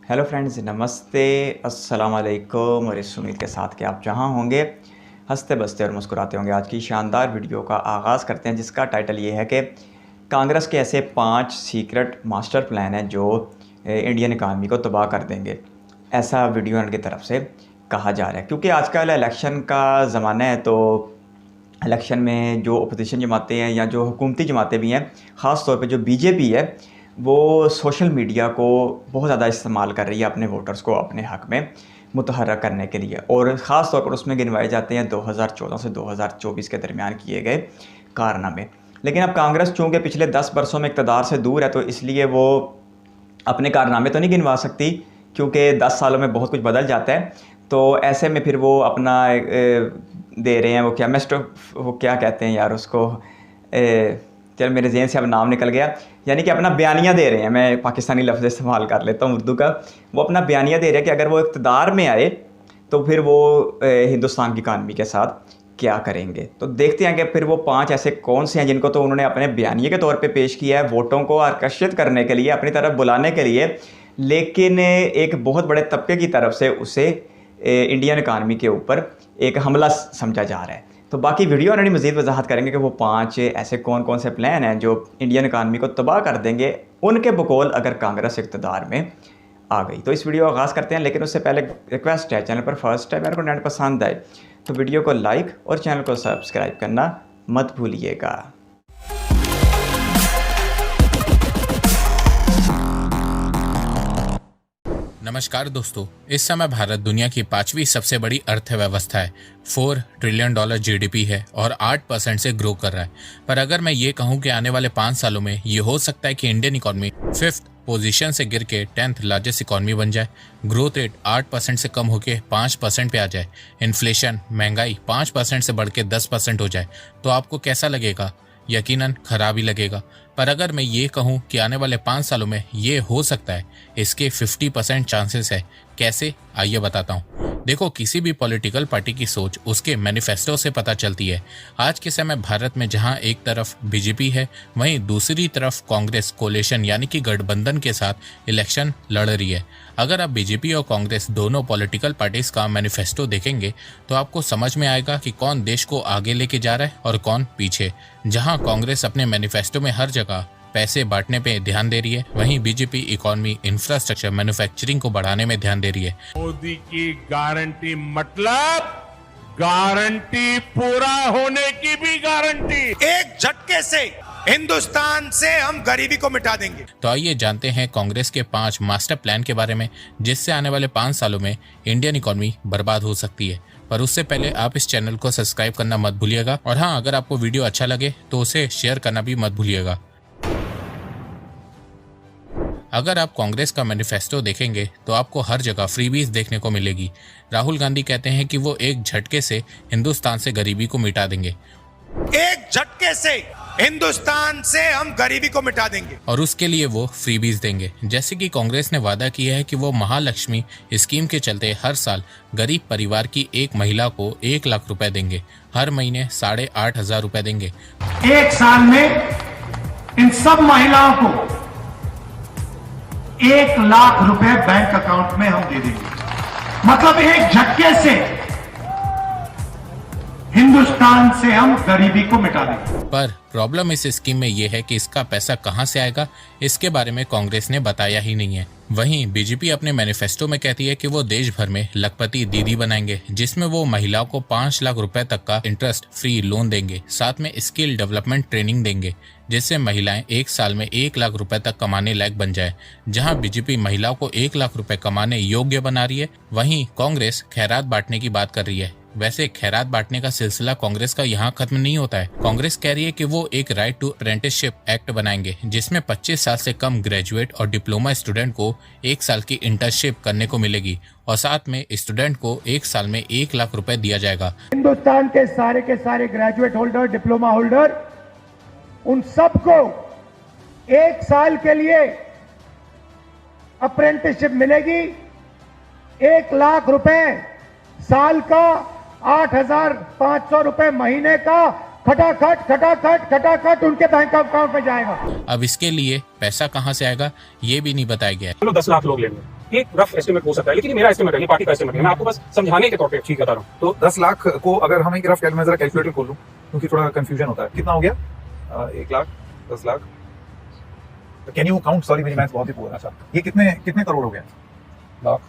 Hello friends, नमस्ते, अस्सलाम वालेकुम। और इस उम्मीद के साथ कि आप जहां होंगे हंसते बसते और मुस्कुराते होंगे, आज की शानदार वीडियो का आगाज़ करते हैं, जिसका टाइटल ये है कि कांग्रेस के ऐसे 5 सीक्रेट मास्टर प्लान हैं जो इंडियन इकानमी को तबाह कर देंगे। ऐसा वीडियो की तरफ से कहा जा रहा है, क्योंकि आजकल इलेक्शन का ज़माना है। तो इलेक्शन में जो अपोजिशन जमातें हैं या जो हुकूमती जमातें भी हैं, ख़ास तौर पे जो बीजेपी है, वो सोशल मीडिया को बहुत ज़्यादा इस्तेमाल कर रही है अपने वोटर्स को अपने हक़ में मुतहर्रक करने के लिए। और ख़ास तौर पर उसमें गिनवाए जाते हैं 2014 से 2024 के दरमियान किए गए कारनामे। लेकिन अब कांग्रेस चूँकि पिछले 10 बरसों में इक़्तिदार से दूर है, तो इसलिए वो अपने कारनामे तो नहीं गिनवा सकती, क्योंकि 10 सालों में बहुत कुछ बदल जाता है। तो ऐसे में फिर वो अपना दे रहे हैं, वो क्या कहते हैं यार उसको, चल मेरे ज़हन से अब नाम निकल गया, यानी कि अपना बयानिया दे रहे हैं। मैं पाकिस्तानी लफ्ज़ इस्तेमाल कर लेता हूँ उर्दू का। वो अपना बयानिया दे रहे हैं कि अगर वो इक़्तिदार में आए तो फिर वो हिंदुस्तान की इकानमी के साथ क्या करेंगे। तो देखते हैं कि फिर वो 5 ऐसे कौन से हैं जिनको तो उन्होंने अपने बयानिए के तौर पे पेश किया है, वोटों को आकर्षित करने के लिए, अपनी तरफ बुलाने के लिए, लेकिन एक बहुत बड़े तबके की तरफ से उसे इंडियन इकानमी के ऊपर एक हमला समझा जा रहा है। तो बाकी वीडियो ऑलरेडी मज़ीद वजाहत करेंगे कि वो 5 ऐसे कौन कौन से प्लान हैं जो इंडियन इकानमी को तबाह कर देंगे, उनके बकौल अगर कांग्रेस इक़्तिदार में आ गई। तो इस वीडियो का आगाज़ करते हैं, लेकिन उससे पहले रिक्वेस्ट है, चैनल पर फर्स्ट टाइम मेरे को नेट पसंद आए तो वीडियो को लाइक और चैनल को सब्सक्राइब करना मत भूलिएगा। नमस्कार दोस्तों, इस समय भारत दुनिया की 5वीं सबसे बड़ी अर्थव्यवस्था है। $4 ट्रिलियन जीडीपी है और 8% से ग्रो कर रहा है। पर अगर मैं ये कहूँ कि आने वाले 5 सालों में ये हो सकता है कि इंडियन इकॉनमी 5th पोजीशन से गिर के 10th लार्जेस्ट इकॉनमी बन जाए, ग्रोथ रेट 8% से कम होकर 5% पे आ जाए, इन्फ्लेशन महंगाई 5% से बढ़ के 10% हो जाए, तो आपको कैसा लगेगा? यकीनन खराब ही लगेगा। पर अगर मैं ये कहूँ कि आने वाले 5 सालों में ये हो सकता है, इसके 50% चांसेस है। कैसे, आइए बताता हूँ। देखो, किसी भी पॉलिटिकल पार्टी की सोच उसके मैनिफेस्टो से पता चलती है। आज के समय भारत में जहां एक तरफ बीजेपी है, वहीं दूसरी तरफ कांग्रेस कोलिशन यानी कि गठबंधन के साथ इलेक्शन लड़ रही है। अगर आप बीजेपी और कांग्रेस दोनों पॉलिटिकल पार्टीज का मैनिफेस्टो देखेंगे तो आपको समझ में आएगा कि कौन देश को आगे लेके जा रहा है और कौन पीछे। जहां कांग्रेस अपने मैनिफेस्टो में हर जगह पैसे बांटने पे ध्यान दे रही है, वहीं बीजेपी इकोनॉमी, इंफ्रास्ट्रक्चर, मैन्युफैक्चरिंग को बढ़ाने में ध्यान दे रही है। मोदी की गारंटी मतलब गारंटी पूरा होने की भी गारंटी। एक झटके से हिंदुस्तान से हम गरीबी को मिटा देंगे। तो आइए जानते हैं कांग्रेस के 5 मास्टर प्लान के बारे में, जिससे आने वाले 5 सालों में इंडियन इकोनॉमी बर्बाद हो सकती है। पर उससे पहले आप इस चैनल को सब्सक्राइब करना मत भूलिएगा, और हाँ, अगर आपको वीडियो अच्छा लगे तो उसे शेयर करना भी मत भूलिएगा। अगर आप कांग्रेस का मैनिफेस्टो देखेंगे तो आपको हर जगह फ्रीबीज देखने को मिलेगी। राहुल गांधी कहते हैं कि वो एक झटके से हिंदुस्तान से गरीबी को मिटा देंगे। एक झटके से हिंदुस्तान से हम गरीबी को मिटा देंगे, और उसके लिए वो फ्रीबीज देंगे। जैसे कि कांग्रेस ने वादा किया है कि वो महालक्ष्मी स्कीम के चलते हर साल गरीब परिवार की एक महिला को 1 लाख रुपए देंगे, हर महीने 8,500 रुपए देंगे। एक साल में इन सब महिलाओं को 1 लाख रुपए बैंक अकाउंट में हम दे देंगे। मतलब एक झटके से हिंदुस्तान से हम गरीबी को मिटा देंगे। पर प्रॉब्लम इस स्कीम में यह है कि इसका पैसा कहां से आएगा, इसके बारे में कांग्रेस ने बताया ही नहीं है। वहीं बीजेपी अपने मैनिफेस्टो में कहती है कि वो देश भर में लखपति दीदी बनाएंगे, जिसमें वो महिलाओं को 5 लाख रुपए तक का इंटरेस्ट फ्री लोन देंगे, साथ में स्किल डेवलपमेंट ट्रेनिंग देंगे, जिससे महिलाएं 1 साल में 1 लाख रुपए तक कमाने लायक बन जाए। जहां बीजेपी महिलाओं को 1 लाख रुपए कमाने योग्य बना रही है, वहीं कांग्रेस खैरात बांटने की बात कर रही है। वैसे खैरात बांटने का सिलसिला कांग्रेस का यहाँ खत्म नहीं होता है। कांग्रेस कह रही है कि वो एक राइट टू अप्रेंटिसशिप एक्ट बनाएंगे, जिसमें 25 साल से कम ग्रेजुएट और डिप्लोमा स्टूडेंट को 1 साल की इंटर्नशिप करने को मिलेगी, और साथ में स्टूडेंट को 1 साल में 1 लाख रुपए दिया जाएगा। हिंदुस्तान के सारे ग्रेजुएट होल्डर, डिप्लोमा होल्डर, उन सबको 1 साल के लिए अप्रेंटिसशिप मिलेगी। 1 लाख रुपए साल का, 8,500 रुपए महीने का, खटाखट उनके बैंक अकाउंट में जाएगा। अब इसके लिए पैसा कहां से आएगा ये भी नहीं बताया गया है। चलो 10 लाख लोग लेंगे, एक रफ एस्टिमेट हो सकता है, लेकिन ये मेरा एस्टिमेट है, ये पार्टी का एस्टिमेट है, मैं आपको बस समझाने के तौर पे ठीक बता रहा हूँ। तो 10 लाख को अगर हम एक रफ कैलकुलेटर खोल लूँ, क्योंकि थोड़ा कंफ्यूजन होता है, कितना हो गया? 1 lakh, 10 lakh, can you count? Sorry मेरी मैथ्स बहुत ही पुअर है। अच्छा, ये कितने करोड़ हो गए? लाख,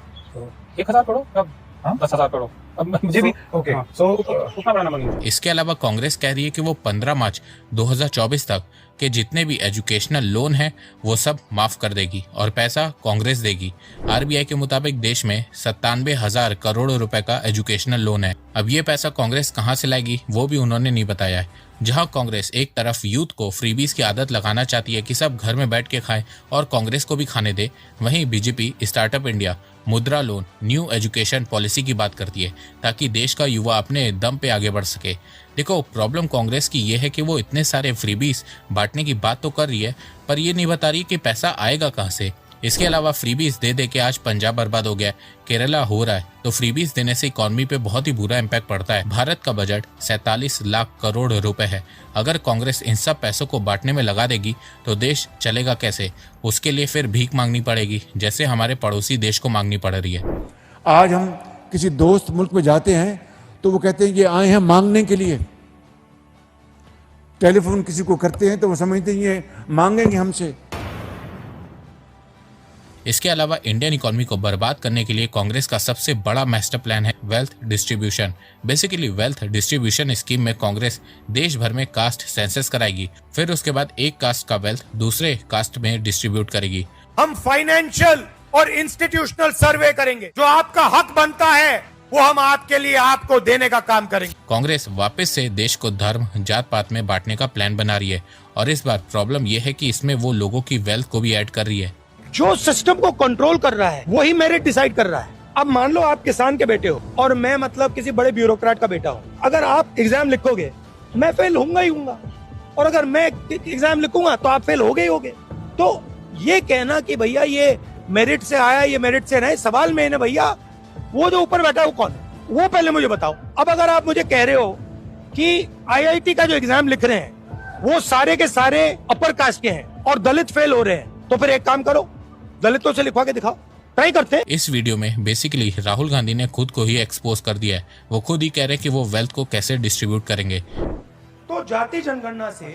1000 करोड़, अब 10,000 करोड़, अब मुझे भी ओके, सो उतना बड़ा नंबर नहीं। इसके अलावा कांग्रेस कह रही है कि वो 15 मार्च 2024 तक के जितने भी एजुकेशनल लोन हैं वो सब माफ कर देगी और पैसा कांग्रेस देगी। आरबीआई के मुताबिक देश में 97,000 करोड़ रुपए का एजुकेशनल लोन है। अब ये पैसा कांग्रेस कहां से लाएगी वो भी उन्होंने नहीं बताया है। जहां कांग्रेस एक तरफ यूथ को फ्रीबीज की आदत लगाना चाहती है कि सब घर में बैठ के खाएं और कांग्रेस को भी खाने दे, वहीं बीजेपी स्टार्टअप इंडिया, मुद्रा लोन, न्यू एजुकेशन पॉलिसी की बात करती है ताकि देश का युवा अपने दम पे आगे बढ़ सके। देखो, प्रॉब्लम कांग्रेस की ये है कि वो इतने सारे फ्रीबीज बांटने की बात तो कर रही है, पर ये नहीं बता रही कि पैसा आएगा कहां से। इसके अलावा फ्रीबीज दे दे के आज पंजाब बर्बाद हो गया, केरला हो रहा है, तो फ्रीबीज देने से इकोनॉमी पे बहुत ही बुरा इम्पैक्ट पड़ता है। भारत का बजट 47 लाख करोड़ रुपए है। अगर कांग्रेस इन सब पैसों को बांटने में लगा देगी तो देश चलेगा कैसे? उसके लिए फिर भीख मांगनी पड़ेगी, जैसे हमारे पड़ोसी देश को मांगनी पड़ रही है। आज हम किसी दोस्त मुल्क में जाते हैं तो वो कहते हैं कि आए हैं मांगने के लिए। टेलीफोन किसी को करते हैं तो वो समझते हैं ये मांगेंगे हमसे। इसके अलावा इंडियन इकोनॉमी को बर्बाद करने के लिए कांग्रेस का सबसे बड़ा मास्टर प्लान है wealth distribution. Basically wealth distribution scheme में कांग्रेस देश भर में कास्ट सेंसस कराएगी, फिर उसके बाद एक कास्ट का वेल्थ दूसरे कास्ट में डिस्ट्रीब्यूट करेगी। हम फाइनेंशियल और इंस्टीट्यूशनल सर्वे करेंगे, जो आपका हक बनता है वो हम आपके लिए आपको देने का काम करेंगे। कांग्रेस वापस से देश को धर्म जात पात में बांटने का प्लान बना रही है और इस बार प्रॉब्लम यह है कि इसमें वो लोगों की वेल्थ को भी ऐड कर रही है। जो सिस्टम को कंट्रोल कर रहा है वही मेरिट डिसाइड कर रहा है। अब मान लो आप किसान के बेटे हो और मैं मतलब किसी बड़े ब्यूरोक्रेट का बेटा हूँ। अगर आप एग्जाम लिखोगे मैं फेल होऊंगा ही होऊंगा, और अगर मैं एग्जाम लिखूंगा तो आप फेल होगे ही होगे। तो ये कहना कि भैया ये मेरिट से आया, ये मेरिट से नहीं, सवाल में है ना भैया वो जो ऊपर बैठा है वो कौन है, वो पहले मुझे बताओ। अब अगर आप मुझे कह रहे हो कि आईआईटी का जो एग्जाम लिख रहे हैं वो सारे के सारे अपर कास्ट के हैं और दलित फेल हो रहे हैं, तो फिर एक काम करो, दलितों से लिखवा के दिखाओ, ट्राई करते हैं। इस वीडियो में बेसिकली राहुल गांधी ने खुद को ही एक्सपोज कर दिया है। वो खुद ही कह रहे हैं कि वो वेल्थ को कैसे डिस्ट्रीब्यूट करेंगे। तो जाति जनगणना से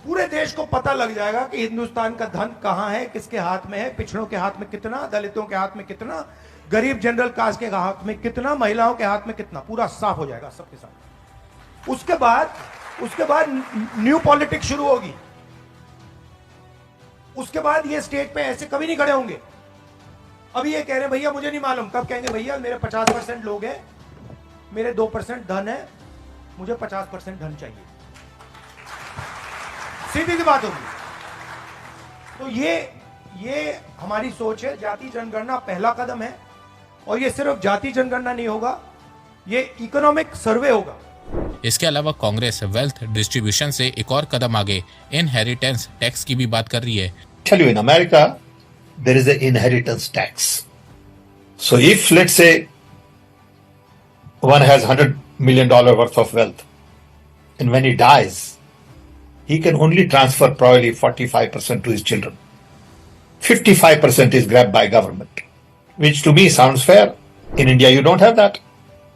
पूरे देश को पता लग जाएगा कि हिंदुस्तान का धन कहां है, किसके हाथ में है, पिछड़ों के हाथ में कितना, दलितों के हाथ में कितना, गरीब जनरल कास्ट के हाथ में कितना, महिलाओं के हाथ में कितना, पूरा साफ हो जाएगा सबके साथ। उसके बाद न्यू पॉलिटिक्स शुरू होगी। उसके बाद ये स्टेज पे ऐसे कभी नहीं खड़े होंगे। अभी ये कह रहे हैं भैया मुझे नहीं मालूम, कब कहेंगे भैया मेरे 50% लोग हैं, मेरे 2% धन है, मुझे 50% धन चाहिए। सीधी सी बात होगी। तो ये हमारी सोच है। जाति जनगणना पहला कदम है, और ये सिर्फ जाति जनगणना नहीं होगा, ये इकोनॉमिक सर्वे होगा। इसके अलावा कांग्रेस वेल्थ डिस्ट्रीब्यूशन से एक और कदम आगे इनहेरिटेंस टैक्स की भी बात कर रही है। Tell you, in America, there is an inheritance tax. So if, let's say, one has $100 million worth of wealth, and when he dies, he can only transfer probably 45% to his children. 55% is grabbed by government, which to me sounds fair. In India, you don't have that.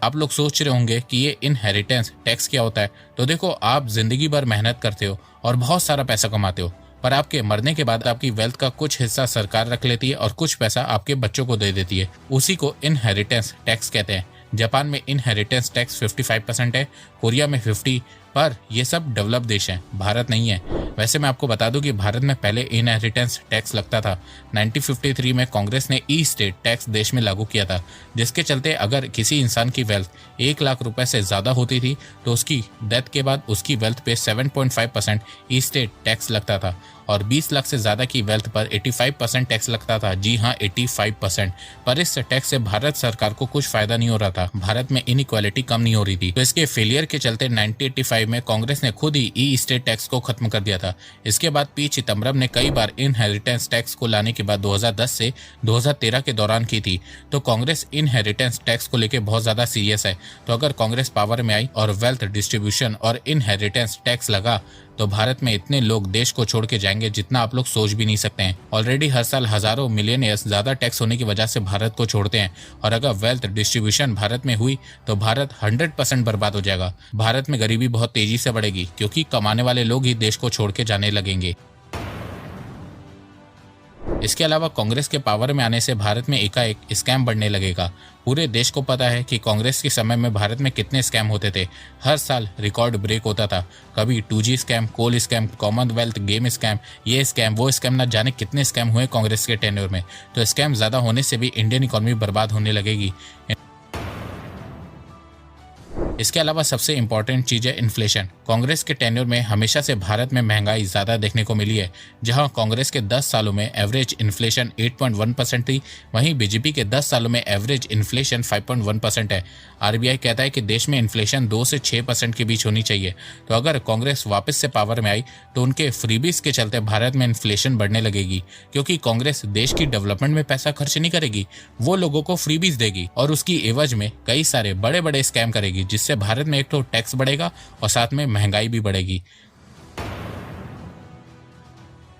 आप लोग सोच रहे होंगे कि ये inheritance tax क्या होता है। तो देखो, आप जिंदगी भर मेहनत करते हो और बहुत सारा पैसा कमाते हो, पर आपके मरने के बाद आपकी वेल्थ का कुछ हिस्सा सरकार रख लेती है और कुछ पैसा आपके बच्चों को दे देती है। उसी को इनहेरिटेंस टैक्स कहते हैं। जापान में इनहेरिटेंस टैक्स 55% है, कोरिया में 50%, पर ये सब डेवलप देश हैं, भारत नहीं है। वैसे मैं आपको बता दूं कि भारत में पहले इनहेरिटेंस टैक्स लगता था। 1953 में कांग्रेस ने ई स्टेट टैक्स देश में लागू किया था, जिसके चलते अगर किसी इंसान की वेल्थ 1 लाख रुपए से ज्यादा होती थी तो उसकी डेथ के बाद उसकी वेल्थ पे 7.5% ई स्टेट टैक्स लगता था, और 20 लाख से ज्यादा की वेल्थ पर 85% टैक्स लगता था। जी हाँ, 85%। पर इस टैक्स से भारत सरकार को कुछ फायदा नहीं हो रहा था, भारत में इनइक्वालिटी कम नहीं हो रही थी। तो इसके फेलियर के चलते 1985 में कांग्रेस ने खुद ही ई स्टेट टैक्स को खत्म कर दिया था। इसके बाद पी चिदम्बरम ने कई बार इनहेरिटेंस टैक्स को लाने की बात 2010 से 2013 के दौरान की थी। तो कांग्रेस इनहेरिटेंस टैक्स को लेकर बहुत ज्यादा सीरियस है। तो अगर कांग्रेस पावर में आई और वेल्थ डिस्ट्रीब्यूशन और इनहेरिटेंस टैक्स लगा तो भारत में इतने लोग देश को छोड़ के जाएंगे जितना आप लोग सोच भी नहीं सकते हैं। ऑलरेडी हर साल हजारों मिलियनियर्स ज्यादा टैक्स होने की वजह से भारत को छोड़ते हैं, और अगर वेल्थ डिस्ट्रीब्यूशन भारत में हुई तो भारत 100% बर्बाद हो जाएगा। भारत में गरीबी बहुत तेजी से बढ़ेगी क्योंकि कमाने वाले लोग ही देश को छोड़ के जाने लगेंगे। इसके अलावा कांग्रेस के पावर में आने से भारत में एकाएक स्कैम बढ़ने लगेगा। पूरे देश को पता है कि कांग्रेस के समय में भारत में कितने स्कैम होते थे। हर साल रिकॉर्ड ब्रेक होता था। कभी 2G स्कैम, कोल स्कैम, कॉमनवेल्थ गेम स्कैम, ये स्कैम वो स्कैम, ना जाने कितने स्कैम हुए कांग्रेस के टेन्योर में। तो स्कैम ज्यादा होने से भी इंडियन इकोनॉमी बर्बाद होने लगेगी। इसके अलावा सबसे इंपॉर्टेंट चीज है इन्फ्लेशन। कांग्रेस के टेन्योर में हमेशा से भारत में महंगाई ज्यादा देखने को मिली है। जहां कांग्रेस के 10 सालों में एवरेज इन्फ्लेशन 8.1% थी, वहीं बीजेपी के 10 सालों में एवरेज इन्फ्लेशन 5.1% है। आरबीआई कहता है कि देश में इन्फ्लेशन 2 से 6% के बीच होनी चाहिए। तो अगर कांग्रेस वापस से पावर में आई तो उनके फ्रीबीज के चलते भारत में इन्फ्लेशन बढ़ने लगेगी, क्योंकि कांग्रेस देश की डेवलपमेंट में पैसा खर्च नहीं करेगी, वो लोगों को फ्रीबीज देगी और उसकी एवज में कई सारे बड़े बड़े स्कैम करेगी, जिससे भारत में एक तो टैक्स बढ़ेगा और साथ में महंगाई भी बढ़ेगी।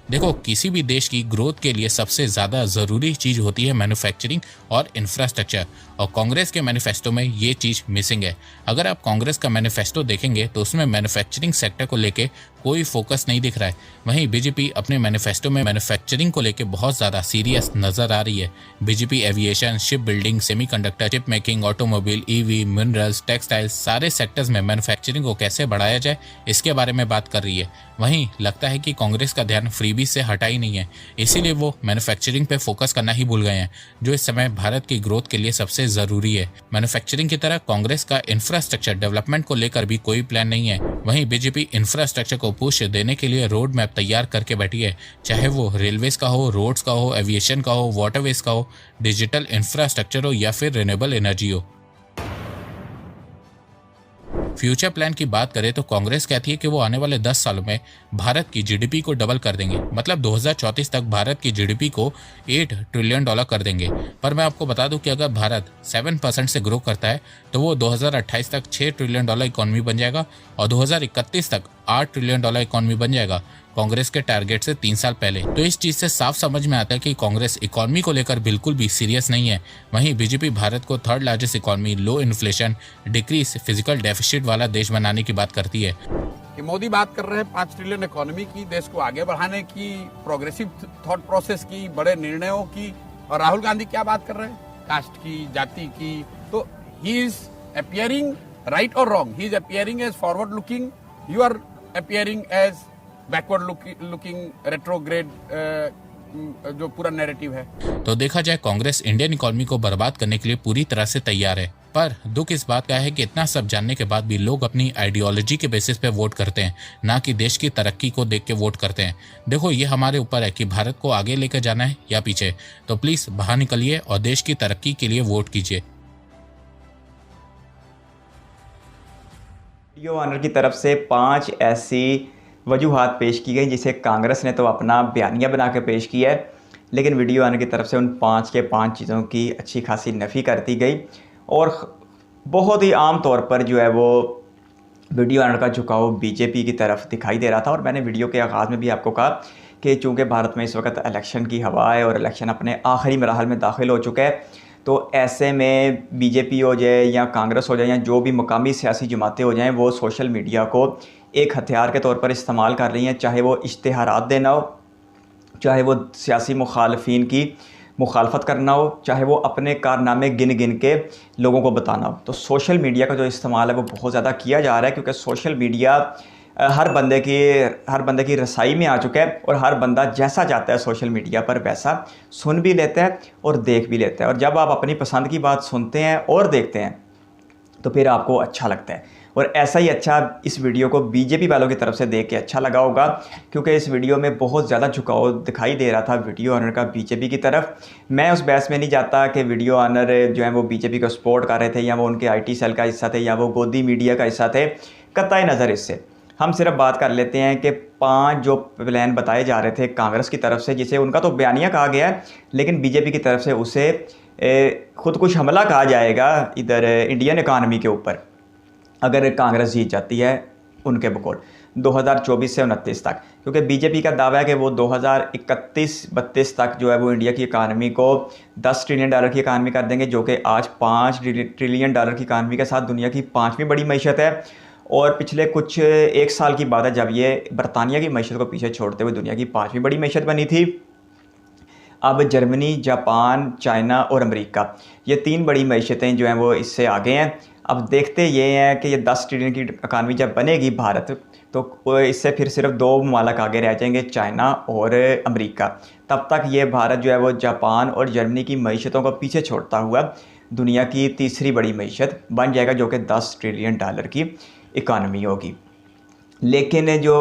देखो, किसी भी देश की ग्रोथ के लिए सबसे ज्यादा जरूरी चीज होती है मैन्युफैक्चरिंग और इंफ्रास्ट्रक्चर, और कांग्रेस के मैनिफेस्टो में ये चीज मिसिंग है। अगर आप कांग्रेस का मैनिफेस्टो देखेंगे तो उसमें मैन्युफैक्चरिंग सेक्टर को लेके कोई फोकस नहीं दिख रहा है। वहीं बीजेपी अपने मैनिफेस्टो में मैन्युफैक्चरिंग को लेके बहुत ज्यादा सीरियस नजर आ रही है। BJP aviation, ship building, semiconductor, chip making, automobile, EV, minerals, textiles, सारे सेक्टर्स में मैन्युफैक्चरिंग को कैसे बढ़ाया जाए इसके बारे में बात कर रही है। वहीं लगता है कि कांग्रेस का ध्यान फ्रीबीज से हटा ही नहीं है, इसीलिए वो मैन्युफैक्चरिंग पे फोकस करना ही भूल गए हैं, जो इस समय भारत की ग्रोथ के लिए सबसे जरूरी है। मैन्युफैक्चरिंग की तरह कांग्रेस का इंफ्रास्ट्रक्चर डेवलपमेंट को लेकर भी कोई प्लान नहीं है। वहीं बीजेपी इंफ्रास्ट्रक्चर को पुश देने के लिए रोड मैप तैयार करके बैठी है, चाहे वो रेलवेज का हो, रोड्स का हो, एविएशन का हो, वाटरवेज का हो, डिजिटल इंफ्रास्ट्रक्चर हो या फिर रिन्यूएबल एनर्जी हो। फ्यूचर प्लान की बात करें तो कांग्रेस कहती है कि वो आने वाले 10 सालों में भारत की जीडीपी को डबल कर देंगे, मतलब 2034 तक भारत की जीडीपी को $8 ट्रिलियन कर देंगे। पर मैं आपको बता दूं कि अगर भारत 7% से ग्रो करता है तो वो 2028 तक $6 ट्रिलियन इकोनॉमी बन जाएगा और 2031 तक $8 ट्रिलियन इकोनॉमी बन जाएगा, कांग्रेस के टारगेट से 3 साल पहले। तो इस चीज से साफ समझ में आता है कि कांग्रेस इकोनॉमी को लेकर बिल्कुल भी सीरियस नहीं है। वहीं बीजेपी भारत को 3rd लार्जेस्ट इकोनॉमी, लो इन्फ्लेशन, डिक्रीज फिजिकल डेफिसिट वाला देश बनाने की बात करती है। कि मोदी बात कर रहे हैं 5 ट्रिलियन इकोनॉमी की, देश को आगे बढ़ाने की, प्रोग्रेसिव थॉट प्रोसेस की, बड़े निर्णयों की, और राहुल गांधी क्या बात कर रहे हैं, कास्ट की, जाति की। तो ही इज अपियरिंग राइट और wrong, he is appearing as forward looking, you are appearing as backward looking retrograde, जो पूरा नैरेटिव है। तो देखा जाए कांग्रेस इंडियन इकोनॉमी को बर्बाद करने के लिए पूरी तरह से तैयार है। पर दुख इस बात का है कि इतना सब जानने के बाद भी लोग अपनी आइडियोलॉजी के बेसिस पे वोट करते हैं, ना कि देश की तरक्की को देख के वोट करते हैं। देखो, ये हमारे ऊपर है कि भारत को आगे लेकर जाना है या पीछे। तो प्लीज बाहर निकलिए और देश की तरक्की के लिए वोट कीजिए। वीडियो ऑनर की तरफ से 5 ऐसी वजूहात पेश की गई जिसे कांग्रेस ने तो अपना बयानिया बना के पेश किया है, लेकिन वीडियो ऑनर की तरफ से उन 5 के 5 चीज़ों की अच्छी खासी नफ़ी कर दी गई। और बहुत ही आम तौर पर जो है वो वीडियो ऑनर का झुकाव बीजेपी की तरफ दिखाई दे रहा था। और मैंने वीडियो के आगाज़ में भी आपको कहा कि चूँकि भारत में इस वक्त इलेक्शन की हवा है और इलेक्शन अपने आखिरी मरहल में दाखिल हो चुका है, तो ऐसे में बीजेपी हो जाए या कांग्रेस हो जाए या जो भी मुकामी सियासी जमातें हो जाएं, वो सोशल मीडिया को एक हथियार के तौर पर इस्तेमाल कर रही हैं, चाहे वो इश्तिहारात देना हो, चाहे वो सियासी मुखालफिन की मुखालफत करना हो, चाहे वो अपने कारनामे गिन गिन के लोगों को बताना हो। तो सोशल मीडिया का जो इस्तेमाल है वो बहुत ज़्यादा किया जा रहा है, क्योंकि सोशल मीडिया हर बंदे की रसाई में आ चुका है और हर बंदा जैसा चाहता है सोशल मीडिया पर वैसा सुन भी लेता है और देख भी लेता है। और जब आप अपनी पसंद की बात सुनते हैं और देखते हैं तो फिर आपको अच्छा लगता है। और ऐसा ही अच्छा इस वीडियो को बीजेपी वालों की तरफ से देख के अच्छा लगा होगा, क्योंकि इस वीडियो में बहुत ज़्यादा झुकाव दिखाई दे रहा था वीडियो ऑनर का बीजेपी की तरफ। मैं उस बहस में नहीं जाता कि वीडियो ऑनर जो है वो बीजेपी को सपोर्ट कर रहे थे या वो उनके IT सेल का हिस्सा थे या वो गोदी मीडिया का हिस्सा थे, कतई नज़र इससे। हम सिर्फ बात कर लेते हैं कि 5 जो प्लान बताए जा रहे थे कांग्रेस की तरफ से, जिसे उनका तो बयानिया कहा गया है, लेकिन बीजेपी की तरफ से उसे खुदकुश हमला कहा जाएगा इधर इंडियन इकानमी के ऊपर, अगर कांग्रेस जीत जाती है उनके बकौल। 2024 से 29 तक, क्योंकि बीजेपी का दावा है कि वो 2031-32 तक जो है वो इंडिया की इकानमी को 10 ट्रिलियन डॉलर की इकानमी कर देंगे, जो कि आज 5 ट्रिलियन डॉलर की इकानमी के साथ दुनिया की 5वीं बड़ी मीशत है। और पिछले कुछ 1 साल की बात है जब ये बरतानिया की मीशत को पीछे छोड़ते हुए दुनिया की 5वीं बड़ी मीशत बनी थी। अब जर्मनी, जापान, चाइना और अमेरिका, ये 3 बड़ी मीशतें जो हैं वो इससे आगे हैं। अब देखते ये हैं कि ये 10 ट्रिलियन की इकानमी जब बनेगी भारत, तो इससे फिर सिर्फ 2 ममालिक आगे रह जाएंगे, चाइना और अमेरिका। तब तक ये भारत जो है वो जापान और जर्मनी की मीशतों को पीछे छोड़ता हुआ दुनिया की तीसरी बड़ी मीशत बन जाएगा, जो कि 10 ट्रिलियन डॉलर की इकानमी होगी। लेकिन जो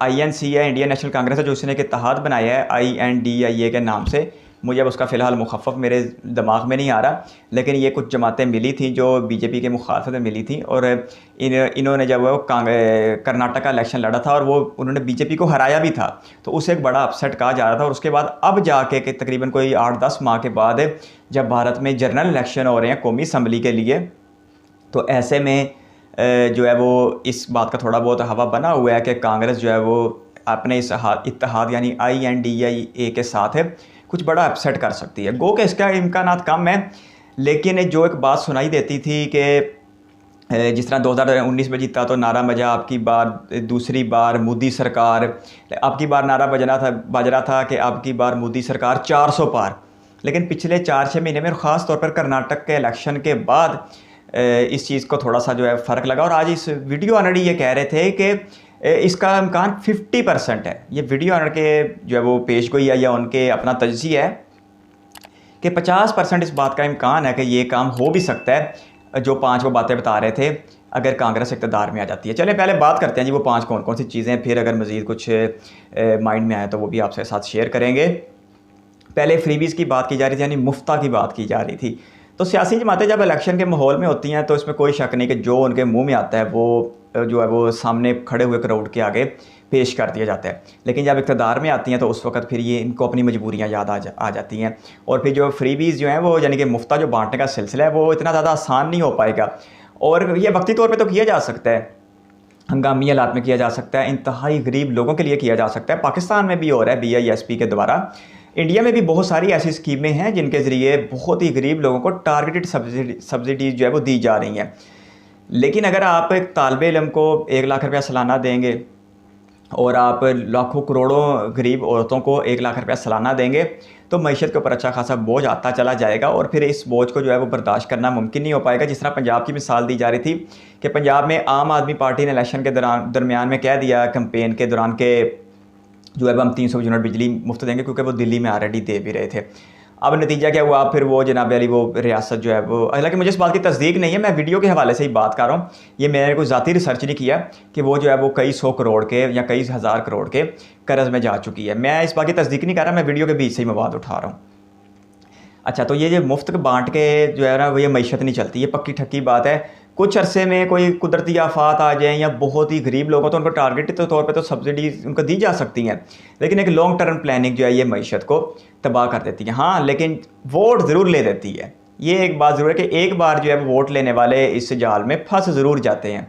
INC है, इंडियन नेशनल कांग्रेस है, जो उसने एक इत्तेहाद बनाया है INDIA के नाम से, मुझे अब उसका फ़िलहाल मुखफ़फ़ मेरे दिमाग में नहीं आ रहा, लेकिन ये कुछ जमातें मिली थी जो बीजेपी के मुखालफत में मिली थी, और इन्होंने जब वो कर्नाटक का इलेक्शन लड़ा था और वो उन्होंने बीजेपी को हराया भी था, तो उसे एक बड़ा अपसेट कहा जा रहा था। और उसके बाद अब जाके कि तकरीबन कोई 8-10 माह के बाद जब भारत में जनरल इलेक्शन हो रहे हैं कौमी असम्बली के लिए, तो ऐसे में जो है वो इस बात का थोड़ा बहुत हवा बना हुआ है कि कांग्रेस जो है वो अपने इस इत्तेहाद यानी INDIA के साथ कुछ बड़ा अपसेट कर सकती है। गो कि इसका इम्कानात कम है, लेकिन जो एक बात सुनाई देती थी कि जिस तरह 2019 में जीता तो नारा बजा आपकी बार, दूसरी बार मोदी सरकार, आपकी बार नारा बज रहा था कि आपकी बार मोदी सरकार 400 पार। लेकिन पिछले 4-6 महीने में, ख़ास तौर पर कर्नाटक के इलेक्शन के बाद, इस चीज़ को थोड़ा सा जो है फ़र्क लगा। और आज इस वीडियो ऑनर ये कह रहे थे कि इसका इम्कान 50% है। ये वीडियो ऑनर के जो है वो पेश गोई है या उनके अपना तज्ज़िया है कि 50% इस बात का इम्कान है कि ये काम हो भी सकता है जो 5 वो बातें बता रहे थे, अगर कांग्रेस इक़्तिदार में आ जाती है। चलें पहले बात करते हैं जी वो 5 कौन कौन सी चीज़ें, फिर अगर मज़ीद कुछ माइंड में आए तो वो भी आपसे साथ शेयर करेंगे। पहले फ्रीबीज़ की बात की जा रही थी, यानी मुफ्ता की बात की जा रही थी। तो सियासी जमातें जब इलेक्शन के माहौल में होती हैं तो इसमें कोई शक नहीं कि जो उनके मुंह में आता है वो जो है वो सामने खड़े हुए क्राउड के आगे पेश कर दिया जाता है। लेकिन जब इक़्तिदार में आती हैं तो उस वक्त फिर ये इनको अपनी मजबूरियां याद आ जाती हैं, और फिर जो फ्रीबीज़ जो हैं वो यानी कि मुफ्ता जो बांटने का सिलसिला है वो इतना ज़्यादा आसान नहीं हो पाएगा। और ये वक्ती तौर पर तो किया जा सकता है, हंगामी हालात में किया जा सकता है, इंतहाई गरीब लोगों के लिए किया जा सकता है। पाकिस्तान में भी हो रहा है BISP के द्वारा। इंडिया में भी बहुत सारी ऐसी स्कीमें हैं जिनके ज़रिए बहुत ही गरीब लोगों को टारगेटेड सब्सिडीज़ जो है वो दी जा रही हैं। लेकिन अगर आप एक तालिब इल्म को 1 लाख रुपया सालाना देंगे और आप लाखों करोड़ों गरीब औरतों को 1 लाख रुपया सालाना देंगे, तो मईशत के ऊपर अच्छा खासा बोझ आता चला जाएगा, और फिर इस बोझ को जो है वो बर्दाश्त करना मुमकिन नहीं हो पाएगा। जिस तरह पंजाब की मिसाल दी जा रही थी कि पंजाब में आम आदमी पार्टी ने इलेक्शन के दरमियान में कह दिया कैंपेन के दौरान के जो है हम 300 यूनिट बिजली मुफ्त देंगे, क्योंकि वो दिल्ली में ऑलरेडी दे भी रहे थे। अब नतीजा क्या हुआ, फिर वो जनाब अली वो रियासत जो है वो, हालांकि मुझे इस बात की तस्दीक नहीं है, मैं वीडियो के हवाले से ही बात कर रहा हूँ, ये मैंने कोई ज़ाती रिसर्च नहीं किया कि वो जो है वो कई 100 करोड़ के या कई 1000 करोड़ के कर्ज में जा चुकी है। मैं इस बात की तस्दीक नहीं कर रहा, मैं वीडियो के बीच से ही मवाद उठा रहा हूँ। अच्छा, तो ये जो मुफ्त बांट के जो है ना वो ये मईशत नहीं चलती, ये पक्की ठक्की बात है। कुछ अरसे में कोई कुदरती आफात आ जाएँ या बहुत ही गरीब लोग हो तो उनको टारगेटेड तौर पे तो सब्सिडी उनको दी जा सकती हैं, लेकिन एक लॉन्ग टर्म प्लानिंग जो है ये मईशत को तबाह कर देती है। हाँ, लेकिन वोट ज़रूर ले देती है। ये एक बात ज़रूर है कि एक बार जो है वोट लेने वाले इस जाल में फंस ज़रूर जाते हैं।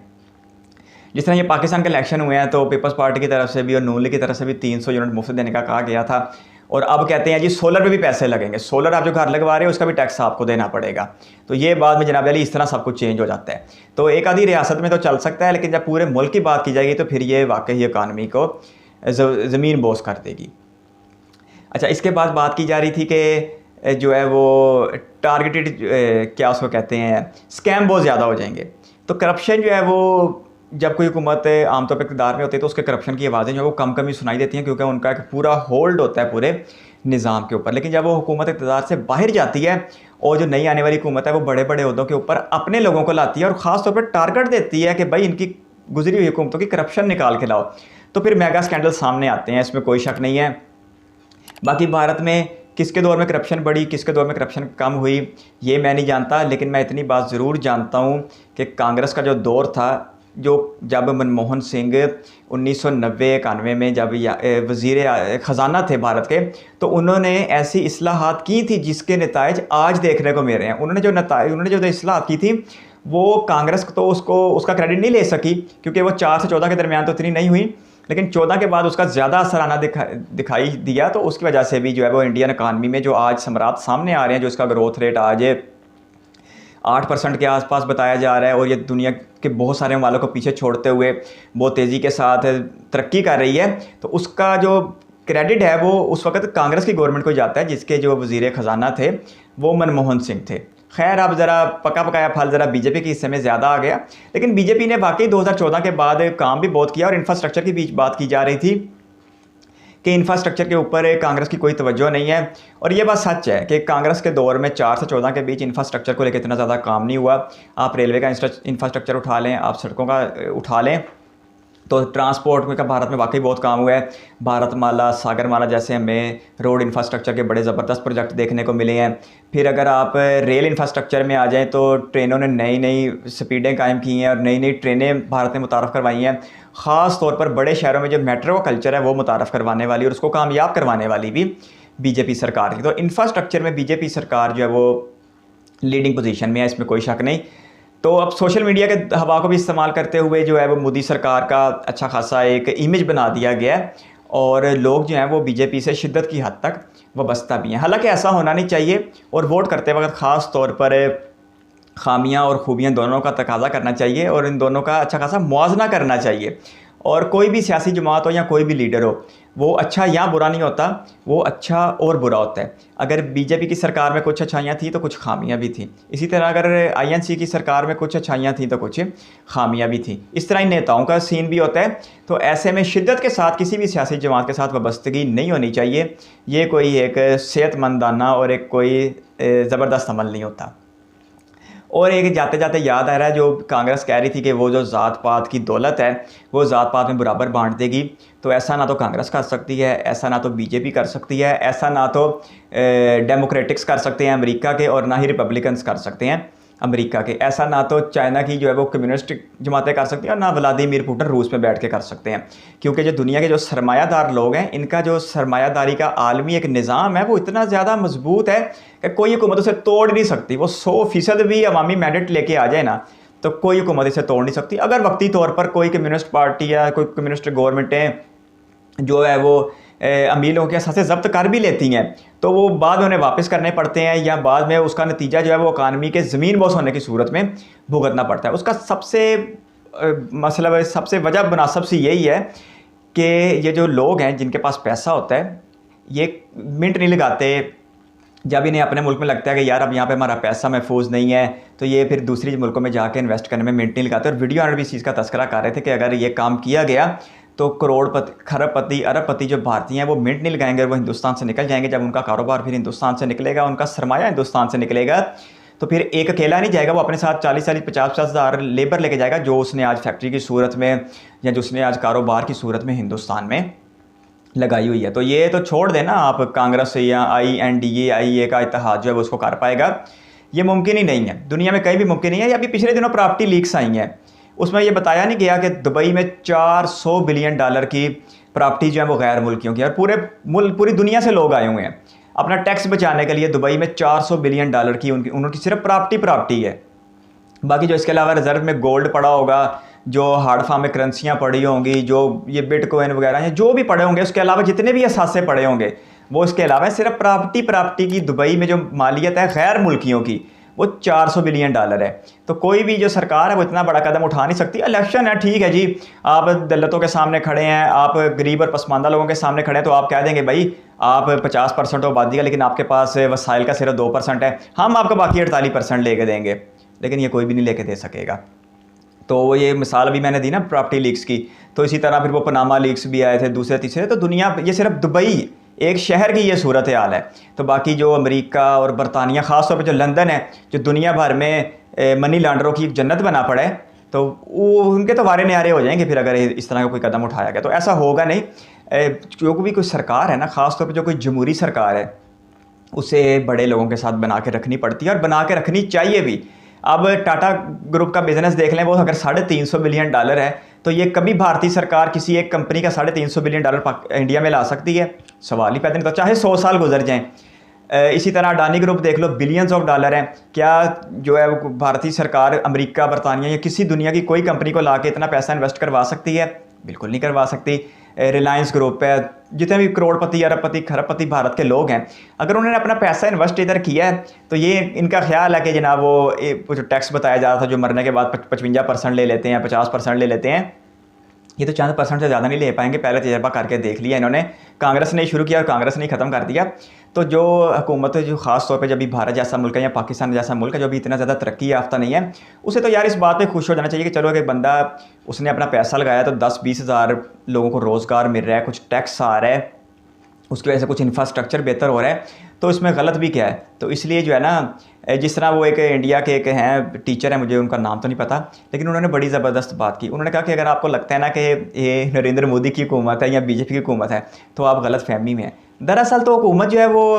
जिस तरह ये पाकिस्तान के इलेक्शन हुए हैं तो पीपल्स पार्टी की तरफ से भी और नून लीग की तरफ से भी 300 यूनिट मुफ्त देने का कहा गया था, और अब कहते हैं जी सोलर पे भी पैसे लगेंगे, सोलर आप जो घर लगवा रहे हो उसका भी टैक्स आपको देना पड़ेगा। तो ये बाद में जनाब अली इस तरह सब कुछ चेंज हो जाता है। तो एक आधी रियासत में तो चल सकता है, लेकिन जब पूरे मुल्क की बात की जाएगी तो फिर ये वाकई इकानमी को ज़मीन बोझ कर देगी। अच्छा, इसके बाद बात की जा रही थी कि जो है वो टारगेटेड क्या उसको कहते हैं, स्कैम बहुत ज़्यादा हो जाएंगे। तो करप्शन जो है वो जब कोई हुकूमत आमतौर पर इक़्तिदार में होती है तो उसके करप्शन की आवाज़ें जो है वो कम ही सुनाई देती हैं, क्योंकि उनका एक पूरा होल्ड होता है पूरे निज़ाम के ऊपर। लेकिन जब वो हुकूमत इक़्तिदार से बाहर जाती है और जो नई आने वाली हुकूमत है वो बड़े बड़े ओहदों के ऊपर अपने लोगों को लाती है और ख़ास तौर पर टारगेट देती है कि भाई इनकी गुजरी हुई हुकूमतों की करप्शन निकाल के लाओ, तो फिर मेगा स्कैंडल सामने आते हैं, इसमें कोई शक नहीं है। बाकी भारत में किसके दौर में करप्शन बढ़ी, किसके दौर में करप्शन कम हुई, ये मैं नहीं जानता, लेकिन मैं इतनी बात ज़रूर जानता हूँ कि कांग्रेस का जो दौर था जो जब मनमोहन सिंह 1990-91 में जब वज़ीर ख़जाना थे भारत के, तो उन्होंने ऐसी इस्लाहात की थी जिसके नताइज आज देखने को मिल रहे हैं। उन्होंने जो इस्लाहात की थी वो कांग्रेस तो उसका क्रेडिट नहीं ले सकी, क्योंकि वो 4 से 14 के दरमियान तो इतनी नहीं हुई, लेकिन 14 के बाद उसका ज़्यादा असर आना दिखाई दिया। तो उसकी वजह से भी जो है वो इंडियन इकानमी में जो आज सम्राट सामने आ रहे हैं, जो इसका ग्रोथ रेट आज 8% के आसपास बताया जा रहा है, और ये दुनिया के बहुत सारे मालों को पीछे छोड़ते हुए बहुत तेज़ी के साथ तरक्की कर रही है। तो उसका जो क्रेडिट है वो उस वक्त कांग्रेस की गवर्नमेंट को जाता है, जिसके जो वज़ीर ख़जाना थे वो मनमोहन सिंह थे। खैर, अब ज़रा पका पकाया फल ज़रा बीजेपी के हिस्से में ज़्यादा आ गया, लेकिन बीजेपी ने वाकई 2014 के बाद काम भी बहुत किया। और इंफ्रास्ट्रक्चर की बीच बात की जा रही थी कि इंफ्रास्ट्रक्चर के ऊपर कांग्रेस की कोई तवज्जो नहीं है, और ये बात सच है कि कांग्रेस के दौर में 4 से 14 के बीच इंफ्रास्ट्रक्चर को लेकर इतना ज़्यादा काम नहीं हुआ। आप रेलवे का इंफ्रास्ट्रक्चर उठा लें, आप सड़कों का उठा लें, तो ट्रांसपोर्ट में का भारत में वाकई बहुत काम हुआ है। भारतमाला, सागरमाला जैसे हमें रोड इंफ्रास्ट्रक्चर के बड़े ज़बरदस्त प्रोजेक्ट देखने को मिले हैं। फिर अगर आप रेल इंफ्रास्ट्रक्चर में आ जाएं तो ट्रेनों ने नई नई स्पीडें कायम की हैं और नई नई ट्रेनें भारत ने मुतारफ़ करवाई हैं। ख़ास तौर पर बड़े शहरों में जो मेट्रो का कल्चर है वो मुतारफ़ करवाने वाली और उसको कामयाब करवाने वाली भी बीजेपी सरकार थी। तो इंफ्रास्ट्रक्चर में बीजेपी सरकार जो है वो लीडिंग पोजीशन में है, इसमें कोई शक नहीं। तो अब सोशल मीडिया के हवा को भी इस्तेमाल करते हुए जो है वो मोदी सरकार का अच्छा खासा एक इमेज बना दिया गया है, और लोग जो हैं वो बीजेपी से शिद्दत की हद तक वाबस्ता भी हैं। हालांकि ऐसा होना नहीं चाहिए, और वोट करते वक्त ख़ास तौर पर खामियां और खूबियां दोनों का तकाजा करना चाहिए, और इन दोनों का अच्छा खासा मुआवजा करना चाहिए। और कोई भी सियासी जमात हो या कोई भी लीडर हो, वो अच्छा या बुरा नहीं होता, वो अच्छा और बुरा होता है। अगर बीजेपी की सरकार में कुछ अच्छाइयाँ थी तो कुछ खामियाँ भी थी। इसी तरह अगर आईएनसी की सरकार में कुछ अच्छाइयाँ थी तो कुछ खामियाँ भी थी। इस तरह ही नेताओं का सीन भी होता है। तो ऐसे में शिद्दत के साथ किसी भी सियासी जमात के साथ वाबस्तगी नहीं होनी चाहिए। ये कोई एक सेहतमंदाना और एक कोई ज़बरदस्त अमल नहीं होता। और एक जाते जाते याद आ रहा है, जो कांग्रेस कह रही थी कि वो जो ज़ात पात की दौलत है वो ज़ात पात में बराबर बांट देगी, तो ऐसा ना तो कांग्रेस कर सकती है, ऐसा ना तो बीजेपी कर सकती है, ऐसा ना तो डेमोक्रेटिक्स कर सकते हैं अमेरिका के, और ना ही रिपब्लिकन्स कर सकते हैं अमेरिका के, ऐसा ना तो चाइना की जो है वो कम्युनिस्ट जमातें कर सकती हैं, और ना व्लादिमीर पुतिन रूस में बैठ के कर सकते हैं। क्योंकि जो दुनिया के जो सरमायादार लोग हैं, इनका जो सरमायादारी का आलमी एक निज़ाम है वो इतना ज़्यादा मजबूत है कि कोई हुकूमत उसे तोड़ नहीं सकती। वो 100% भी अवामी मैंडेट लेके आ जाए ना, तो कोई हुकूमत इसे तोड़ नहीं सकती। अगर वक्ती तौर पर कोई कम्युनिस्ट पार्टी या कोई कम्युनिस्ट गवर्नमेंटें जो है वो अमीर लोगों के असासे ज़ब्त कर भी लेती हैं, तो वो बाद में उन्हें वापस करने पड़ते हैं, या बाद में उसका नतीजा जो है वो इकानमी के ज़मीन बॉस होने की सूरत में भुगतना पड़ता है। उसका सबसे मतलब सबसे वजह मुनासिब सी यही है कि ये जो लोग हैं जिनके पास पैसा होता है, ये मिनट नहीं लगाते। जब इन्हें अपने मुल्क में लगता है कि यार अब यहाँ पे हमारा पैसा महफूज नहीं है, तो ये फिर दूसरी मुल्कों में जाके इन्वेस्ट करने में मिनट नहीं लगाते। और वीडियो में भी इस चीज़ का तस्करा कर रहे थे कि अगर ये काम किया गया तो करोड़पति, खरबपति, अरबपति जो भारतीय हैं वो मिनट नहीं लगाएंगे, वो हिंदुस्तान से निकल जाएंगे। जब उनका कारोबार फिर हिंदुस्तान से निकलेगा, उनका सरमाया हिंदुस्तान से निकलेगा, तो फिर एक अकेला नहीं जाएगा, वो अपने साथ 40-40, 50-50 हज़ार लेबर लेके जाएगा, जो उसने आज फैक्ट्री की सूरत में या जो उसने आज कारोबार की सूरत में हिंदुस्तान में लगाई हुई है। तो ये तो छोड़ देना आप, कांग्रेस या INDA का इत्तेहाद जो है वो उसको कर पाएगा, ये मुमकिन ही नहीं है। दुनिया में कहीं भी मुमकिन नहीं है। अभी पिछले दिनों प्रॉपर्टी लीक्स आई हैं, उसमें ये बताया नहीं गया कि दुबई में $400 बिलियन की प्रॉपर्टी जो है वो गैर मुल्कियों की, और पूरी दुनिया से लोग आए हुए हैं अपना टैक्स बचाने के लिए। दुबई में $400 बिलियन की उनकी सिर्फ प्रॉपर्टी है। बाकी जो इसके अलावा रिजर्व में गोल्ड पड़ा होगा, जो हार्ड फॉर्म में करेंसियाँ पड़ी होंगी, जो ये बिटकॉइन वगैरह हैं, जो भी पड़े होंगे, उसके अलावा जितने भी असासे पड़े होंगे वो इसके अलावा सिर्फ प्रॉपर्टी की दुबई में जो मालियत है गैर मुल्कियों की, वो $400 बिलियन है। तो कोई भी जो सरकार है वो इतना बड़ा कदम उठा नहीं सकती। इलेक्शन है, ठीक है जी, आप दलितों के सामने खड़े हैं, आप गरीब और पसमानदा लोगों के सामने खड़े हैं, तो आप कह देंगे भाई आप 50% आबादी का, लेकिन आपके पास वसाइल का सिर्फ 2% है, हम आपको बाकी 48% लेके देंगे, लेकिन ये कोई भी नहीं लेके दे सकेगा। तो ये मिसाल अभी मैंने दी ना प्रॉपर्टी लीक्स की, तो इसी तरह फिर वो पनामा लीक्स भी आए थे, दूसरे तीसरे। तो दुनिया, ये सिर्फ दुबई एक शहर की ये सूरत हाल है। तो बाकी जो अमेरिका और बरतानिया, ख़ास तौर पर जो लंदन है, जो दुनिया भर में मनी लॉन्डरों की एक जन्नत बना पड़ा है, तो वो उनके तो वारे न्यारे हो जाएंगे फिर अगर इस तरह का कोई कदम उठाया गया। तो ऐसा होगा नहीं। जो भी कोई सरकार है ना, ख़ास तौर पर जो कोई जमहूरी सरकार है, उसे बड़े लोगों के साथ बना के रखनी पड़ती है, और बना के रखनी चाहिए भी। अब टाटा ग्रुप का बिजनेस देख लें, वो अगर $350 बिलियन है तो ये कभी भारतीय सरकार किसी एक कंपनी का $350 बिलियन इंडिया में ला सकती है? सवाल ही पैदा नहीं होता, चाहे 100 साल गुजर जाएं। इसी तरह अडानी ग्रुप देख लो, बिलियंस ऑफ डॉलर हैं। क्या जो है वो भारतीय सरकार अमेरिका, बरतानिया या किसी दुनिया की कोई कंपनी को ला के इतना पैसा इन्वेस्ट करवा सकती है? बिल्कुल नहीं करवा सकती। रिलायंस ग्रुप है, जितने भी करोड़पति, अरबपति, खरबपति भारत के लोग हैं, अगर उन्होंने अपना पैसा इन्वेस्ट इधर किया है तो ये इनका ख्याल है कि जनाब वो जो टैक्स बताया जा रहा था, जो मरने के बाद 55% ले लेते हैं, 50% ले लेते हैं, ये तो चंद % से ज़्यादा नहीं ले पाएंगे। पहले तजर्बा करके देख लिया इन्होंने, कांग्रेस ने शुरू किया और कांग्रेस ने ख़त्म कर दिया। तो जो हुकूमत जो ख़ास तौर पे जब भी भारत जैसा मुल्क है या पाकिस्तान जैसा मुल्क है जो भी इतना ज़्यादा तरक्की याफ्ता नहीं है, उसे तो यार इस बात पे खुश हो जाना चाहिए कि चलो एक बंदा उसने अपना पैसा लगाया तो 10-20 हज़ार लोगों को रोज़गार मिल रहा है, कुछ टैक्स आ रहा है, उसकी वजह से कुछ इंफ्रास्ट्रक्चर बेहतर हो रहा है, तो इसमें गलत भी क्या है? तो इसलिए जो है ना, जिस तरह वो एक इंडिया के एक हैं टीचर हैं, मुझे उनका नाम तो नहीं पता, लेकिन उन्होंने बड़ी ज़बरदस्त बात की। उन्होंने कहा कि अगर आपको लगता है ना कि ये नरेंद्र मोदी की हुकूमत है या बीजेपी की हुकूमत है तो आप गलत फहमी में हैं। दरअसल तो हुकूमत जो है वो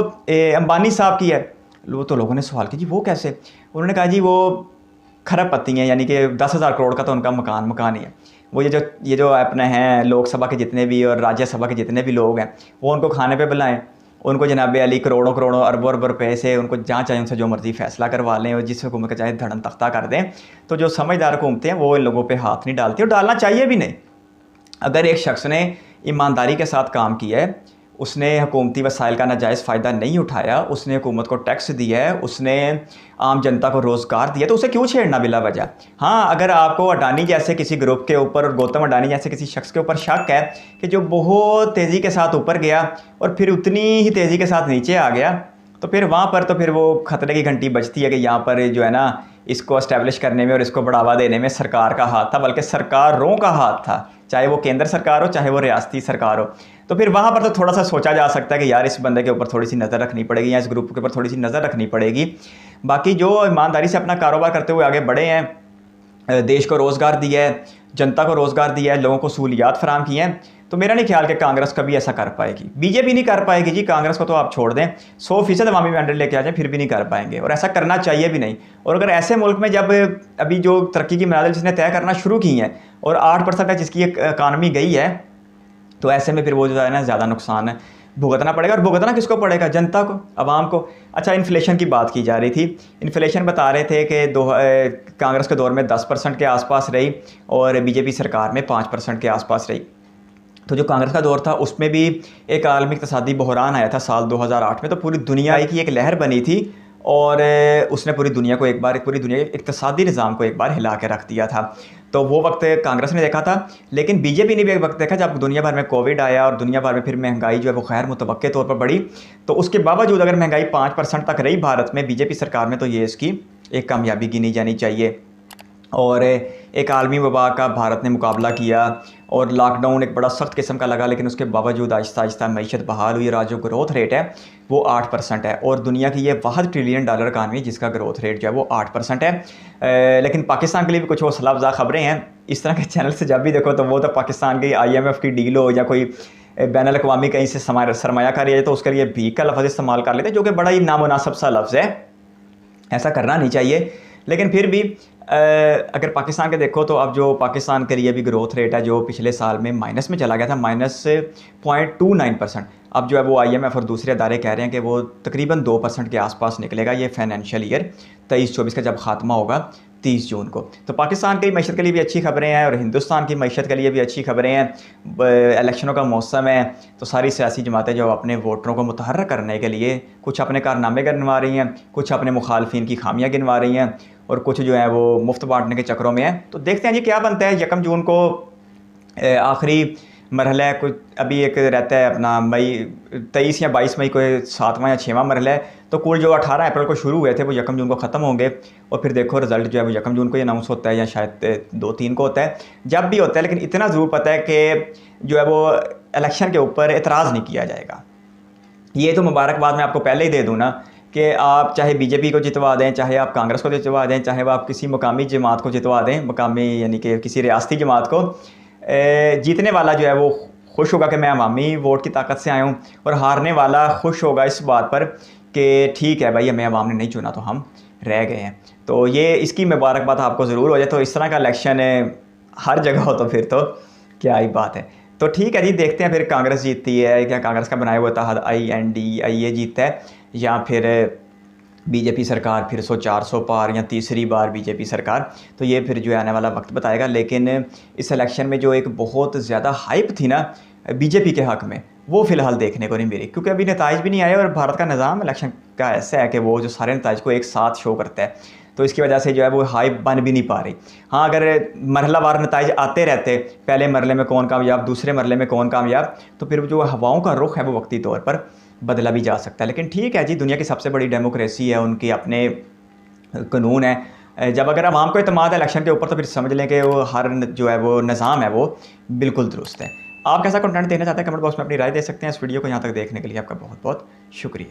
अंबानी साहब की है। वो तो लोगों ने सवाल किया जी वो कैसे? उन्होंने कहा जी वो खरबपति हैं, यानी कि 10,000 करोड़ का तो उनका मकान ही है। वो ये जो अपने हैं लोकसभा के जितने भी और राज्यसभा के जितने भी लोग हैं, वो उनको खाने पे बुलाएं, उनको जनाब अली करोड़ों अरबों रुपए से उनको जहाँ चाहे उनसे जो मर्जी फैसला करवा लें और जिस हुकूमत का चाहे धड़न तख्ता कर दें। तो जो समझदार हुकूमतें हैं वो इन लोगों पे हाथ नहीं डालती और डालना चाहिए भी नहीं। अगर एक शख्स ने ईमानदारी के साथ काम किया है, उसने हुकूमती वसाइल का नाजायज़ फ़ायदा नहीं उठाया, उसने हुकूमत को टैक्स दिया है, उसने आम जनता को रोज़गार दिया, तो उसे क्यों छेड़ना बिला वजह? हाँ, अगर आपको अडानी जैसे किसी ग्रुप के ऊपर और गौतम अडानी जैसे किसी शख्स के ऊपर शक है कि जो बहुत तेज़ी के साथ ऊपर गया और फिर उतनी ही तेज़ी के साथ नीचे आ गया, तो फिर वहाँ पर तो फिर वो खतरे की घंटी बजती है कि यहाँ पर जो है ना इसको इस्टेब्लिश करने में और इसको बढ़ावा देने में सरकार का हाथ था, बल्कि सरकारों का हाथ था, चाहे वो केंद्र सरकार हो चाहे वो रियासती सरकार हो। तो फिर वहाँ पर तो थोड़ा सा सोचा जा सकता है कि यार इस बंदे के ऊपर थोड़ी सी नज़र रखनी पड़ेगी या इस ग्रुप के ऊपर थोड़ी सी नज़र रखनी पड़ेगी। बाकी जो ईमानदारी से अपना कारोबार करते हुए आगे बढ़े हैं, देश को रोज़गार दिया है, जनता को रोज़गार दिया है, लोगों को सहूलियात फराम की हैं, तो मेरा नहीं ख्याल कि कांग्रेस कभी ऐसा कर पाएगी। बीजेपी नहीं कर पाएगी जी, कांग्रेस को तो आप छोड़ दें, 100% अवामी मैंडेट लेके आ जाए फिर भी नहीं कर पाएंगे, और ऐसा करना चाहिए भी नहीं। और अगर ऐसे मुल्क में जब अभी जो तरक्की की मनाजिल जिसने तय करना शुरू की हैं और 8% तक जिसकी इकानमी गई है, तो ऐसे में फिर वो जो है ना ज़्यादा नुकसान है भुगतना पड़ेगा। और भुगतना किसको पड़ेगा? जनता को, आवाम को। अच्छा, इन्फ्लेशन की बात की जा रही थी। इन्फ्लेशन बता रहे थे कि कांग्रेस के दौर में 10% के आसपास रही और बीजेपी सरकार में 5% के आसपास रही। तो जो कांग्रेस का दौर था उसमें भी एक आलमी इक़्तिसादी बहरान आया था साल 2008 में, तो पूरी दुनिया की एक लहर बनी थी और उसने पूरी दुनिया के इक़्तिसादी निज़ाम को एक बार हिला के रख दिया था। तो वो वक्त कांग्रेस ने देखा था, लेकिन बीजेपी ने भी एक वक्त देखा जब दुनिया भर में कोविड आया और दुनिया भर में फिर महंगाई जो है वो खैर मुतवक्के तौर पर बढ़ी। तो उसके बावजूद अगर महंगाई 5% तक रही भारत में बीजेपी सरकार में, तो ये इसकी एक कामयाबी गिनी जानी चाहिए। और एक आलमी वबा का भारत ने मुकाबला किया और लॉकडाउन एक बड़ा सख्त किस्म का लगा, लेकिन उसके बावजूद आहिस्ता आहिस्ता मैशत बहाल हुई। आज जो ग्रोथ रेट है वो 8% है और दुनिया की ये $1 ट्रिलियन इकानमी जिसका ग्रोथ रेट जो है वो 8% है। लेकिन पाकिस्तान के लिए भी कुछ हौसला अफजा खबरें हैं। इस तरह के चैनल से जब भी देखो तो वो तो पाकिस्तान की IMF की डील हो या कोई बैनुल अक़वामी कहीं से सरमायाकारी है तो उसके लिए भीख का लफ्ज़ इस्तेमाल कर लेते हैं, जो कि बड़ा ही नामुनासिब सा लफ्ज़ है, ऐसा करना नहीं चाहिए। लेकिन फिर भी अगर पाकिस्तान के देखो तो अब जो पाकिस्तान के लिए भी ग्रोथ रेट है जो पिछले साल में माइनस में चला गया था, -0.29%, अब जो है वो IMF और दूसरे अदारे कह रहे हैं कि वो तकरीबन 2% के आसपास निकलेगा ये फाइनेंशियल ईयर 23-24 का जब ख़ात्मा होगा 30 जून को। तो पाकिस्तान की मैशत के लिए भी अच्छी खबरें हैं और हिंदुस्तान की मैशत के लिए भी अच्छी खबरें हैं। इलेक्शनों का मौसम है तो सारी सियासी जमातें जो अपने वोटरों को मुतहर्रिक करने के लिए कुछ अपने कारनामे गिनवा रही हैं, कुछ अपने मुखालफिन की खामियाँ गिनवा रही हैं और कुछ जो है वो मुफ्त बांटने के चक्रों में है। तो देखते हैं जी क्या बनता है। 1 जून को आखिरी मरहला है, कुछ अभी एक रहता है अपना मई 23 या 22 मई को 7वां या 6वां मरहला है। तो कुल जो 18 अप्रैल को शुरू हुए थे वो 1 जून को ख़त्म होंगे और फिर देखो रिज़ल्ट जो है वो 1 जून को ही अनाउंस होता है या शायद 2-3 को होता है, जब भी होता है। लेकिन इतना ज़रूर पता है कि जो है वो इलेक्शन के ऊपर एतराज़ नहीं किया जाएगा। ये तो मुबारकबाद मैं आपको पहले ही दे दूँ ना कि आप चाहे बीजेपी को जितवा दें, चाहे आप कांग्रेस को जितवा दें, चाहे आप किसी मुकामी जमात को जितवा दें, मुकामी यानी कि किसी रियासती जमात को, जीतने वाला जो है वो खुश होगा कि मैं अवामी वोट की ताकत से आया हूँ और हारने वाला खुश होगा इस बात पर कि ठीक है भाई, हमें अवाम ने नहीं चुना तो हम रह गए हैं। तो ये इसकी मुबारकबाद आपको ज़रूर हो जाए। तो इस तरह का इलेक्शन हर जगह हो तो फिर तो क्या ही बात है। तो ठीक है जी, देखते हैं फिर कांग्रेस जीतती है क्या, कांग्रेस का बनाया हुआ इत्तेहाद INDIA जीतता है, या फिर बीजेपी सरकार फिर 400 पार, या तीसरी बार बीजेपी सरकार। तो ये फिर जो है आने वाला वक्त बताएगा। लेकिन इस इलेक्शन में जो एक बहुत ज़्यादा हाइप थी ना बीजेपी के हक़ में, वो फ़िलहाल देखने को नहीं मिली, क्योंकि अभी नताइज भी नहीं आए और भारत का निज़ाम इलेक्शन का ऐसा है कि वो जो सारे नताइज को एक साथ शो करता है। तो इसकी वजह से जो है वो हाइप बन भी नहीं पा रही। हाँ, अगर मरहलावार नताइज आते रहते, पहले मरले में कौन कामयाब, दूसरे मरले में कौन कामयाब, तो फिर जो हवाओं का रुख है वो वक्ती तौर पर बदला भी जा सकता है। लेकिन ठीक है जी, दुनिया की सबसे बड़ी डेमोक्रेसी है, उनके अपने कानून है। जब अगर आवाम को एतमाद है इलेक्शन के ऊपर, तो फिर समझ लें कि वो हर जो है वो निज़ाम है वो बिल्कुल दुरुस्त है। आप कैसा कंटेंट देखना चाहते हैं कमेंट बॉक्स में अपनी राय दे सकते हैं। इस वीडियो को यहाँ तक देखने के लिए आपका बहुत बहुत शुक्रिया।